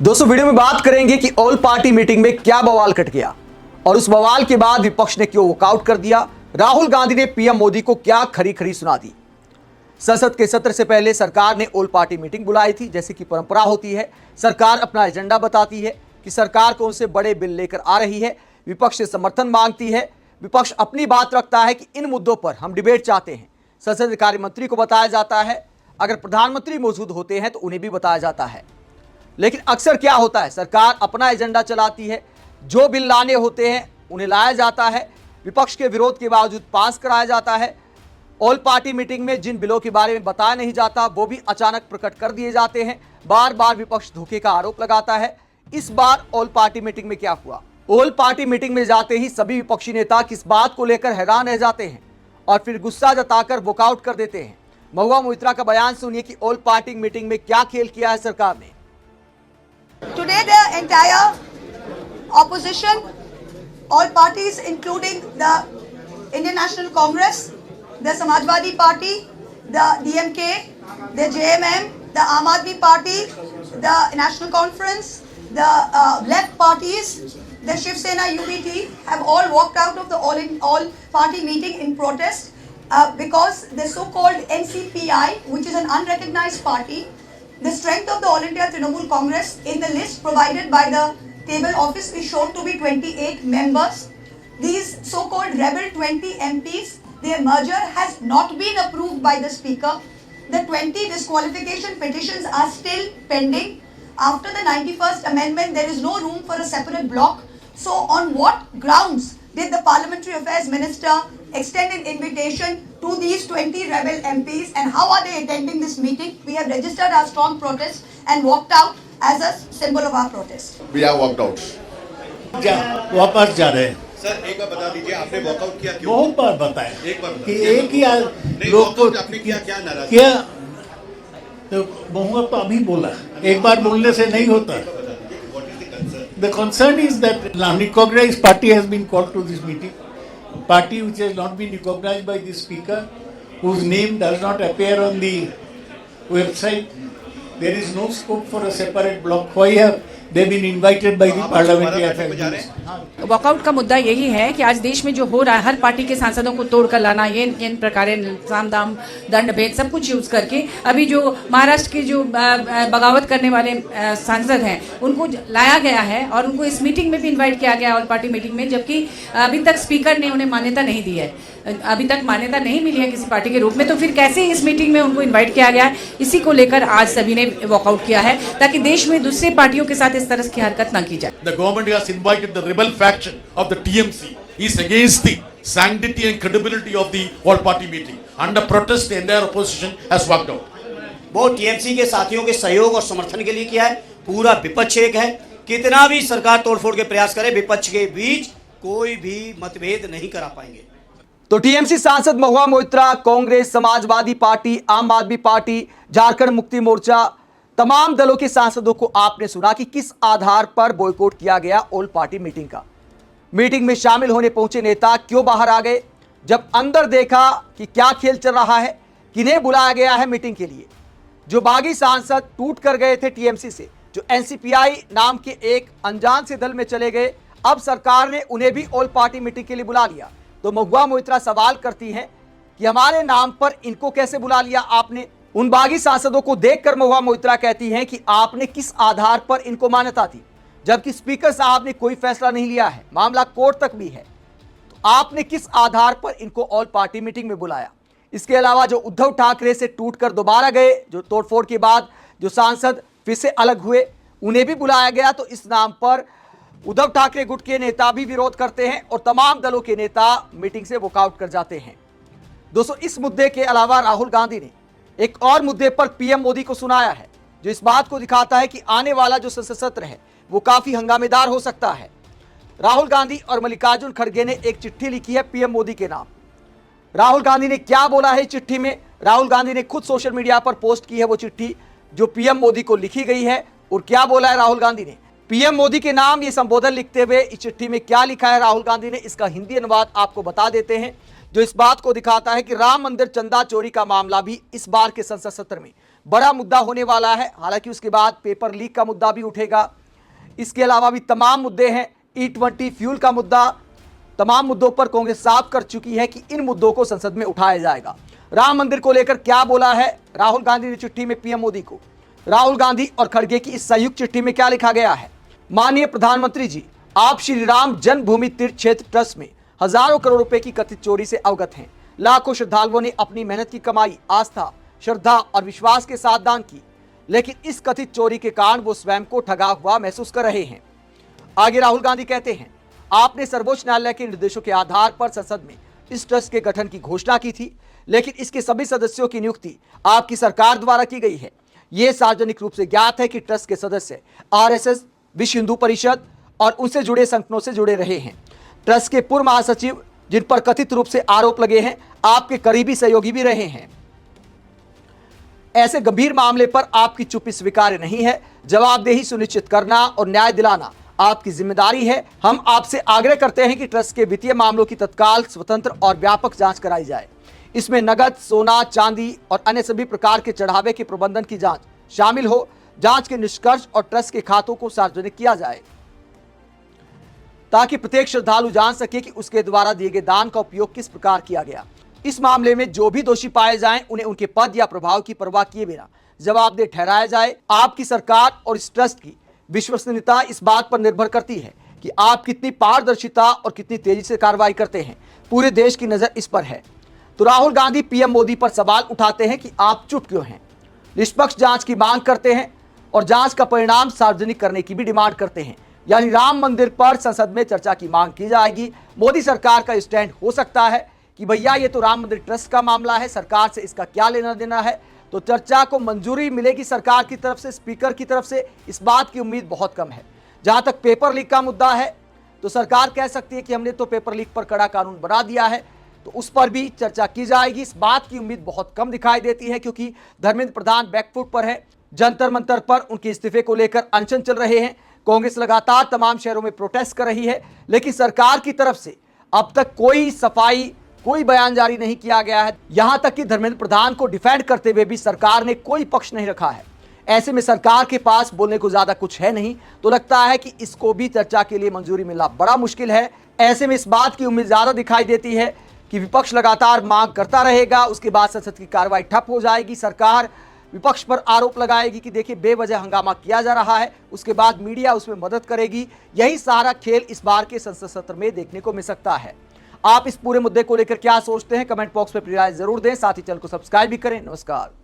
दोस्तों वीडियो में बात करेंगे कि ऑल पार्टी मीटिंग में क्या बवाल कट गया और उस बवाल के बाद विपक्ष ने क्यों वॉकआउट कर दिया। राहुल गांधी ने पीएम मोदी को क्या खरी खरी सुना दी। संसद के सत्र से पहले सरकार ने ऑल पार्टी मीटिंग बुलाई थी। जैसे कि परंपरा होती है, सरकार अपना एजेंडा बताती है कि सरकार कौन से बड़े बिल लेकर आ रही है, विपक्ष से समर्थन मांगती है। विपक्ष अपनी बात रखता है कि इन मुद्दों पर हम डिबेट चाहते हैं। संसदीय कार्य मंत्री को बताया जाता है, अगर प्रधानमंत्री मौजूद होते हैं तो उन्हें भी बताया जाता है। लेकिन अक्सर क्या होता है, सरकार अपना एजेंडा चलाती है, जो बिल लाने होते हैं उन्हें लाया जाता है, विपक्ष के विरोध के बावजूद पास कराया जाता है। ऑल पार्टी मीटिंग में जिन बिलों के बारे में बताया नहीं जाता वो भी अचानक प्रकट कर दिए जाते हैं। बार बार विपक्ष धोखे का आरोप लगाता है। इस बार ऑल पार्टी मीटिंग में क्या हुआ? ऑल पार्टी मीटिंग में जाते ही सभी विपक्षी नेता किस बात को लेकर हैरान रह जाते हैं और फिर गुस्सा जताकर वॉकआउट कर देते हैं। महुआ मोइत्रा का बयान सुनिए कि ऑल पार्टी मीटिंग में क्या खेल किया है सरकार ने। Today the entire opposition, all parties including the Indian National Congress, the Samajwadi Party, the DMK, the JMM, the Aam Aadmi Party, the National Conference, the left parties, the Shiv Sena UBT have all walked out of the all party meeting in protest because the so-called NCPI, which is an unrecognized party, the strength of the All India Trinamool Congress in the list provided by the table office is shown to be 28 members. These so-called rebel 20 MPs, their merger has not been approved by the Speaker. The 20 disqualification petitions are still pending. After the 91st Amendment, there is no room for a separate block. So on what grounds did the Parliamentary Affairs Minister extend an invitation to these 20 rebel MPs and how are they attending this meeting? We have registered our strong protest and walked out as a symbol of our protest. We have walked out. वापस जा रहे हैं। Sir एक बार बता दीजिए, आपने walkout किया क्यों? बहुत बार बताया एक बार कि एक ही लोग को आपने किया क्या नाराज क्या तो बहुआ तो अभी बोला, एक बार बोलने से नहीं होता। The concern is that unrecognized party has been called to this meeting. Party which has not been recognized by the speaker, whose name does not appear on the website. There is no scope for a separate block. Why have they been invited by the parliamentary affairs? Walkout का मुद्दा यही है कि आज देश में जो हो रहा है, हर पार्टी के सांसदों को तोड़कर लाना, ये इन प्रकार साम दाम दंड भेद सब कुछ यूज करके अभी जो महाराष्ट्र के जो बगावत करने वाले सांसद हैं उनको लाया गया है और उनको इस मीटिंग में भी इनवाइट किया गया ऑल पार्टी मीटिंग में, जबकि अभी तक स्पीकर ने उन्हें मान्यता नहीं दी है, अभी तक मान्यता नहीं मिली है किसी पार्टी के रूप में। तो फिर कैसे इस मीटिंग में उनको इन्वाइट किया गया है, इसी को लेकर आज सभी ने वॉकआउट किया है ताकि देश में दूसरी पार्टियों के साथ इस तरह की हरकत न की जाए। The government has invited the rebel faction of the TMC is against the sanctity and credibility of the all-party meeting. Under protest, the entire opposition has walked out. वो टीएमसी के साथियों के सहयोग और समर्थन के लिए किया है। पूरा विपक्ष एक है, कितना भी सरकार तोड़फोड़ के प्रयास करे, विपक्ष के बीच कोई भी मतभेद नहीं करा पाएंगे। तो टीएमसी सांसद महुआ मोइत्रा, कांग्रेस, समाजवादी पार्टी, आम आदमी पार्टी, झारखंड मुक्ति मोर्चा, तमाम दलों के सांसदों को आपने सुना कि किस आधार पर बॉयकॉट किया गया ऑल पार्टी मीटिंग का। मीटिंग में शामिल होने पहुंचे नेता क्यों बाहर आ गए? जब अंदर देखा कि क्या खेल चल रहा है, किन्हें बुलाया गया है मीटिंग के लिए। जो बागी सांसद टूट कर गए थे टीएमसी से, जो एनसीपीआई नाम के एक अनजान से दल में चले गए, अब सरकार ने उन्हें भी ऑल पार्टी मीटिंग के लिए बुला लिया। तो महुआ मोइत्रा सवाल करती हैं कि हमारे नाम पर इनको कैसे बुला लिया आपने? उन बागी सांसदों को देखकर महुआ मोइत्रा कहती हैं कि आपने किस आधार पर इनको मान्यता दी, जबकि स्पीकर साहब ने कोई फैसला नहीं लिया है, मामला कोर्ट तक भी है। तो आपने किस आधार पर इनको ऑल पार्टी मीटिंग में बुलाया? इसके अलावा जो उद्धव ठाकरे से टूटकर दोबारा गए, जो तोड़फोड़ के बाद जो सांसद फिर से अलग हुए, उन्हें भी बुलाया गया। तो इस नाम पर उद्धव ठाकरे गुट के नेता भी विरोध करते हैं और तमाम दलों के नेता मीटिंग से वॉकआउट कर जाते हैं। दोस्तों, इस मुद्दे के अलावा राहुल गांधी ने एक और मुद्दे पर पीएम मोदी को सुनाया है, जो इस बात को दिखाता है कि आने वाला जो संसद सत्र है वो काफी हंगामेदार हो सकता है। राहुल गांधी और मल्लिकार्जुन खड़गे ने एक चिट्ठी लिखी है पीएम मोदी के नाम। राहुल गांधी ने क्या बोला है चिट्ठी में? राहुल गांधी ने खुद सोशल मीडिया पर पोस्ट की है वो चिट्ठी जो पीएम मोदी को लिखी गई है। और क्या बोला है राहुल गांधी ने? पीएम मोदी के नाम ये संबोधन लिखते हुए इस चिट्ठी में क्या लिखा है राहुल गांधी ने, इसका हिंदी अनुवाद आपको बता देते हैं, जो इस बात को दिखाता है कि राम मंदिर चंदा चोरी का मामला भी इस बार के संसद सत्र में बड़ा मुद्दा होने वाला है। हालांकि उसके बाद पेपर लीक का मुद्दा भी उठेगा। इसके अलावा भी तमाम मुद्दे हैं। E20 फ्यूल का मुद्दा, तमाम मुद्दों पर कांग्रेस साफ कर चुकी है कि इन मुद्दों को संसद में उठाया जाएगा। राम मंदिर को लेकर क्या बोला है राहुल गांधी ने चिट्ठी में पीएम मोदी को? राहुल गांधी और खड़गे की इस संयुक्त चिट्ठी में क्या लिखा गया है? माननीय प्रधानमंत्री जी, आप श्री राम जन्मभूमि तीर्थ क्षेत्र ट्रस्ट में हजारों करोड़ रुपए की कथित चोरी से अवगत हैं। लाखों श्रद्धालुओं ने अपनी मेहनत की कमाई, आस्था, श्रद्धा और विश्वास के साथ दान की, लेकिन इस कथित चोरी के कारण वो स्वयं को ठगा हुआ महसूस कर रहे हैं। आगे राहुल गांधी कहते हैं, आपने सर्वोच्च न्यायालय के निर्देशों के आधार पर संसद में इस ट्रस्ट के गठन की घोषणा की थी, लेकिन इसके सभी सदस्यों की नियुक्ति आपकी सरकार द्वारा की गई है। यह सार्वजनिक रूप से ज्ञात है कि ट्रस्ट के सदस्य RSS, विश्व हिंदू परिषद और उनसे जुड़े संगठनों से जुड़े रहे हैं। ट्रस्ट के पूर्व महासचिव, जिन पर कथित रूप से आरोप लगे हैं, आपके करीबी सहयोगी भी रहे हैं। ऐसे गंभीर मामले पर आपकी चुप्पी स्वीकार्य नहीं है। जवाबदेही सुनिश्चित करना और न्याय दिलाना आपकी जिम्मेदारी है। हम आपसे आग्रह करते हैं कि ट्रस्ट के वित्तीय मामलों की तत्काल, स्वतंत्र और व्यापक जांच कराई जाए। इसमें नगद, सोना, चांदी और अन्य सभी प्रकार के चढ़ावे के प्रबंधन की जांच शामिल हो। जांच के निष्कर्ष और ट्रस्ट के खातों को सार्वजनिक किया जाए, ताकि प्रत्येक श्रद्धालु जान सके कि उसके द्वारा दिए गए दान का उपयोग किस प्रकार किया गया। इस मामले में जो भी दोषी पाए जाएं, उन्हें उनके पद या प्रभाव की परवाह किए बिना जवाबदेह ठहराया जाए। आपकी सरकार और इस ट्रस्ट की विश्वसनीयता इस बात पर निर्भर करती है कि आप कितनी पारदर्शिता और कितनी तेजी से कार्रवाई करते हैं। पूरे देश की नजर इस पर है। तो राहुल गांधी पीएम मोदी पर सवाल उठाते हैं कि आप चुप क्यों हैं? निष्पक्ष जांच की मांग करते हैं और जांच का परिणाम सार्वजनिक करने की भी डिमांड करते हैं। यानी राम मंदिर पर संसद में चर्चा की मांग की जाएगी। मोदी सरकार का स्टैंड हो सकता है कि भैया ये तो राम मंदिर ट्रस्ट का मामला है, सरकार से इसका क्या लेना देना है। तो चर्चा को मंजूरी मिलेगी सरकार की तरफ से, स्पीकर की तरफ से, इस बात की उम्मीद बहुत कम है। जहां तक पेपर लीक का मुद्दा है, तो सरकार कह सकती है कि हमने तो पेपर लीक पर कड़ा कानून बना दिया है, तो उस पर भी चर्चा की जाएगी। इस बात की उम्मीद बहुत कम दिखाई देती है, क्योंकि धर्मेंद्र प्रधान बैकफुट पर है। जंतर मंतर पर उनके इस्तीफे को लेकर अनशन चल रहे हैं। कांग्रेस लगातार तमाम शहरों में प्रोटेस्ट कर रही है, लेकिन सरकार की तरफ से अब तक कोई सफाई, कोई बयान जारी नहीं किया गया है। यहां तक कि धर्मेंद्र प्रधान को डिफेंड करते हुए भी सरकार ने कोई पक्ष नहीं रखा है। ऐसे में सरकार के पास बोलने को ज्यादा कुछ है नहीं, तो लगता है कि इसको भी चर्चा के लिए मंजूरी मिलना बड़ा मुश्किल है। ऐसे में इस बात की उम्मीद ज्यादा दिखाई देती है कि विपक्ष लगातार मांग करता रहेगा, उसके बाद संसद की कार्रवाई ठप हो जाएगी। सरकार विपक्ष पर आरोप लगाएगी कि देखिए बेवजह हंगामा किया जा रहा है, उसके बाद मीडिया उसमें मदद करेगी। यही सारा खेल इस बार के संसद सत्र में देखने को मिल सकता है। आप इस पूरे मुद्दे को लेकर क्या सोचते हैं? कमेंट बॉक्स में अपनी राय जरूर दें। साथ ही चैनल को सब्सक्राइब भी करें। नमस्कार।